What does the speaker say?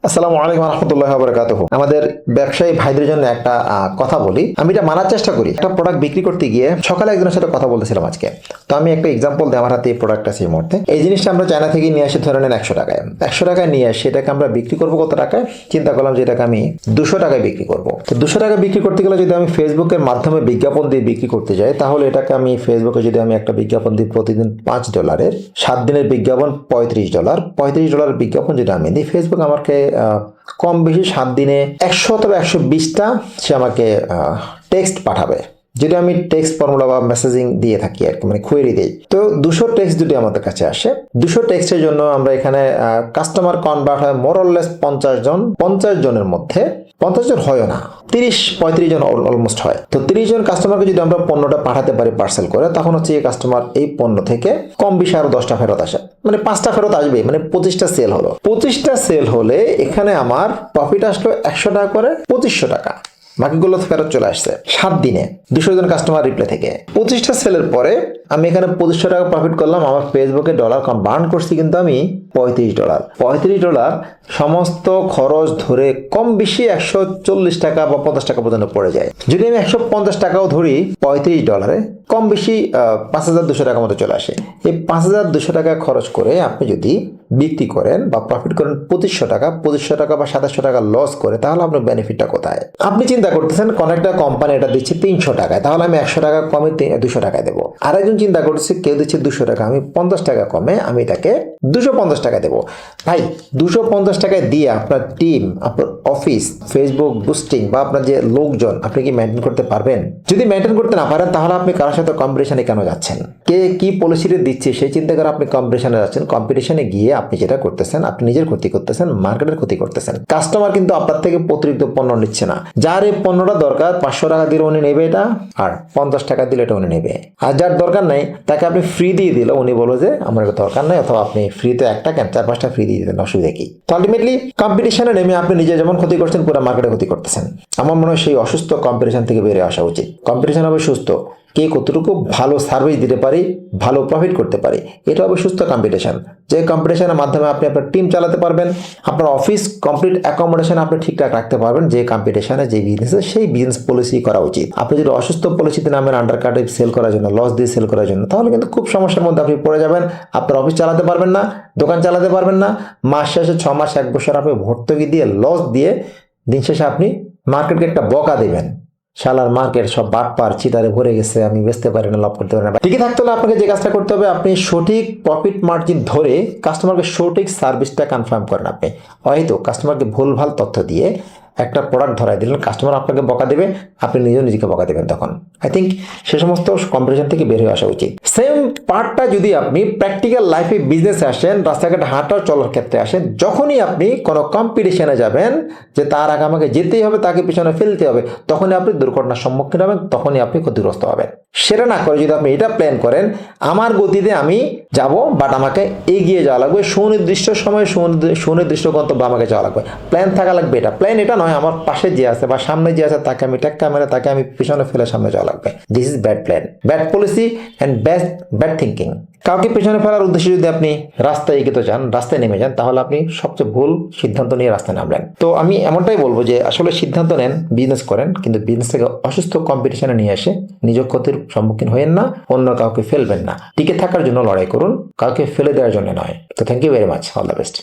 আসসালামু আলাইকুম রহমতুল্লাহ বারাকাতুহু। আমাদের ব্যবসায়ী ভাইদের জন্য একটা কথা বলি। আমি এটা মানার চেষ্টা করি। একটা প্রোডাক্ট বিক্রি করতে গিয়ে সকালে একজনের সাথে কথা বলতেছিলাম আজকে। তো আমি একটা এক্সাম্পল দিই, আমার হাতে এই প্রোডাক্ট আছে এই মুহূর্তে। এই জিনিসটা আমরা চায়না থেকে নিয়ে আসি, ধরে নেন 100 টাকায়। 100 টাকায় নিয়ে আসি, এটাকে আমরা বিক্রি করবো কত টাকায়? চিন্তা করলাম যে এটাকে আমি 200 টাকায় বিক্রি করবো। তো 200 টাকায় বিক্রি করতে গেলে যদি আমি ফেসবুকের মাধ্যমে বিজ্ঞাপন দিয়ে বিক্রি করতে যাই, তাহলে এটাকে আমি ফেসবুকে যদি আমি একটা বিজ্ঞাপন দিই প্রতিদিন $5, 7 দিনের বিজ্ঞাপন $35, $35 বিজ্ঞাপন যদি আমি দিই, ফেসবুক আমাকে কম বেশি 7 দিনে 100 অথবা 120টা সে আমাকে টেক্সট পাঠাবে। যদি আমি টেক্সট ফর্মুলা বা মেসেজিং দিয়ে থাকি আর কি, মানে কোয়েরি দিই, তো 200 টেক্সট যদি আমাদের কাছে আসে, 200 টেক্সটের জন্য আমরা এখানে কাস্টমার কনভার্ট হয় মোরললেস 50 জন। 50 জনের মধ্যে 50 জন হয় না, 30-35 জন অলমোস্ট হয়। তো 30 জন কাস্টমারকে যদি আমরা পণ্যটা পাঠাতে পারি পার্সেল করে, তখন হচ্ছে এই কাস্টমার এই পণ্য থেকে কম বেশি আরো 10টা ফেরত আসে, মানে 5টা ফেরত আসবে, মানে 25টা সেল হলো। 25টা সেল হলে এখানে আমার প্রফিট আসলো 100 টাকা করে, 2500 টাকা। বাকিগুলো ফেরত চলে আসছে 7 দিনে 200 জন কাস্টমার রিপ্লাই থেকে। 25টা সেলের পরে আমি এখানে 2500 টাকা প্রফিট করলাম। আমার ফেসবুকে ডলার বার্ন করছি কিন্তু আমি $35। $35 সমস্ত খরচ ধরে কম বেশি 140 টাকা বা 50 টাকা পর্যন্ত পড়ে যায়। যদি আমি 150 টাকাও ধরি $35, কম বেশি 5200 টাকার মতো চলে আসে। এই 5200 টাকা খরচ করে আপনি যদি বিক্রি করেন বা প্রফিট করেন 2500 টাকা বা 2700 টাকা লস করে, তাহলে আপনার বেনিফিটটা কোথায়? আপনি চিন্তা করতেছেন কোন একটা কোম্পানি এটা দিচ্ছে 300 টাকায়, তাহলে আমি 100 টাকা কমে 200 টাকায় দেবো। আরেকজন চিন্তা করতেছে কেউ দিচ্ছে 200 টাকা, আমি 50 টাকা কমে আমি এটাকে 250 টাকা দেবো। ভাই 250 টাকায় দিয়ে আপনার টিম, আপনার অফিস, ফেসবুক বুস্টিং বা আপনার যে লোকজন, আপনি কি মেনটেন করতে পারবেন? যদি মেনটেন করতে না পারেন, তাহলে আপনি কারোর সাথে কম্পিটিশনে কেন যাচ্ছেন? কে কি পলিসিতে দিচ্ছে সেই চিন্তা করে আপনি কম্পিটিশনে যাচ্ছেন। কম্পিটিশনে গিয়ে আপনি যেটা করতেছেন, আপনি নিজের ক্ষতি করতেছেন, মার্কেটের ক্ষতি করতেছেন। কাস্টমার কিন্তু আপনার থেকে অতিরিক্ত পণ্য নিচ্ছে না। যার এই পণ্যটা দরকার 500 টাকা দিলে উনি নেবে এটা, আর 50 টাকা দিলে এটা উনি নেবে। আর যার দরকার নাই তাকে আপনি ফ্রি দিয়ে দিলে উনি বলো যে আমার এটা দরকার নাই, অথবা আপনি ফ্রিতে একটা কেন 4-5টা ফ্রি দিয়ে দিলেন, অসুবিধা কি? তো আলটিমেটলি কম্পিটিশনে নেমে আপনি নিজে যেমন ক্ষতি করছেন, পুরো মার্কেটে ক্ষতি করতেছেন। আমার মনে হয় সেই অসুস্থ কম্পিটিশন থেকে বেরিয়ে আসা উচিত। কম্পিটিশন হবে সুস্থ, কে কতটুকু ভালো সার্ভিস দিতে পারি, ভালো প্রফিট করতে পারি, এটা হবে সুস্থ কম্পিটিশন। যে কম্পিটিশনের মাধ্যমে আপনি আপনার টিম চালাতে পারবেন, আপনার অফিস কমপ্লিট অ্যাকোমোডেশন আপনি ঠিকঠাক রাখতে পারবেন। যে কম্পিটিশনে যে বিজনেসে সেই বিজনেস পলিসি করা উচিত। আপনি যদি অসুস্থ পলিসিতে নামেন আন্ডারকাটে সেল করার জন্য, লস দিয়ে সেল করার জন্য, তাহলে কিন্তু খুব সমস্যার মধ্যে আপনি পড়ে যাবেন। আপনার অফিস চালাতে পারবেন না, দোকান চালাতে পারবেন না, মাস শেষে 6 মাস 1 বছর আপনি ভর্তুকি দিয়ে লস দিয়ে দিন শেষে আপনি মার্কেটকে একটা বকা দেবেন, শালার মার্কেট সব বাটপার চিটারে ভরে গেছে, আমি বেচতে পারি না, লাভ করতে পারি না। ঠিকই থাকতে হলে আপনাকে যে কাজটা করতে হবে, আপনি সঠিক প্রফিট মার্জিন ধরে কাস্টমারকে সঠিক সার্ভিসটা কনফার্ম করেন। আপনি হয়তো কাস্টমারকে ভুলভাল তথ্য দিয়ে একটা প্রোডাক্ট ধরাই দিলেন, কাস্টমার আপনাকে বকা দেবে, আপনি নিজেকে বকা দেবেন। তখন আই থিঙ্ক সে সমস্ত কম্পিটিশন থেকে বের হয়ে আসা উচিত। সেম পার্টটা যদি আপনি প্র্যাকটিক্যাল লাইফে বিজনেসে আসেন, রাস্তাঘাটে হাঁটা চলার ক্ষেত্রে আসেন, যখনই আপনি কোনো কম্পিটিশনে যাবেন যে তার আগে আমাকে যেতেই হবে, তাকে পিছনে ফেলতে হবে, তখনই আপনি দুর্ঘটনার সম্মুখীন হবেন, তখনই আপনি ক্ষতিগ্রস্ত হবেন। সেটা না করে যদি আপনি এটা প্ল্যান করেন, আমার গতিতে আমি যাব, বাট আমাকে এগিয়ে যাওয়া লাগবে, সুনির্দিষ্ট সময়ে সুনির্দিষ্ট গন্তব্যে আমাকে যাওয়া লাগবে, প্ল্যান থাকা লাগবে। এটা প্ল্যান এটা নয় আমার পাশে যে আছে বা সামনে যে আছে তাকে আমি টেক্কা মেরে তাকে আমি পিছনে ফেলে সামনে যাওয়া লাগবে। This is bad plan, bad policy and bad thinking. কাউকে পিছনে ফেলার উদ্দেশ্যে যদি আপনি রাস্তায় এগিয়ে যান, রাস্তায় নেমে যান, তাহলে আপনি সবচেয়ে ভুল সিদ্ধান্ত নিয়ে রাস্তায় নামলেন। তো আমি এমনটাই বলবো যে আসলে সিদ্ধান্ত নেন, বিজনেস করেন, কিন্তু বিজনেসটাকে অসুস্থ কম্পিটিশনে নিয়ে এসে নিজ ক্ষতির সম্মুখীন হয়েন না, অন্য কাউকে ফেলবেন না। টিকে থাকার জন্য লড়াই করুন, কাউকে ফেলে দেওয়ার জন্য নয়। তো thank you very much, all the best.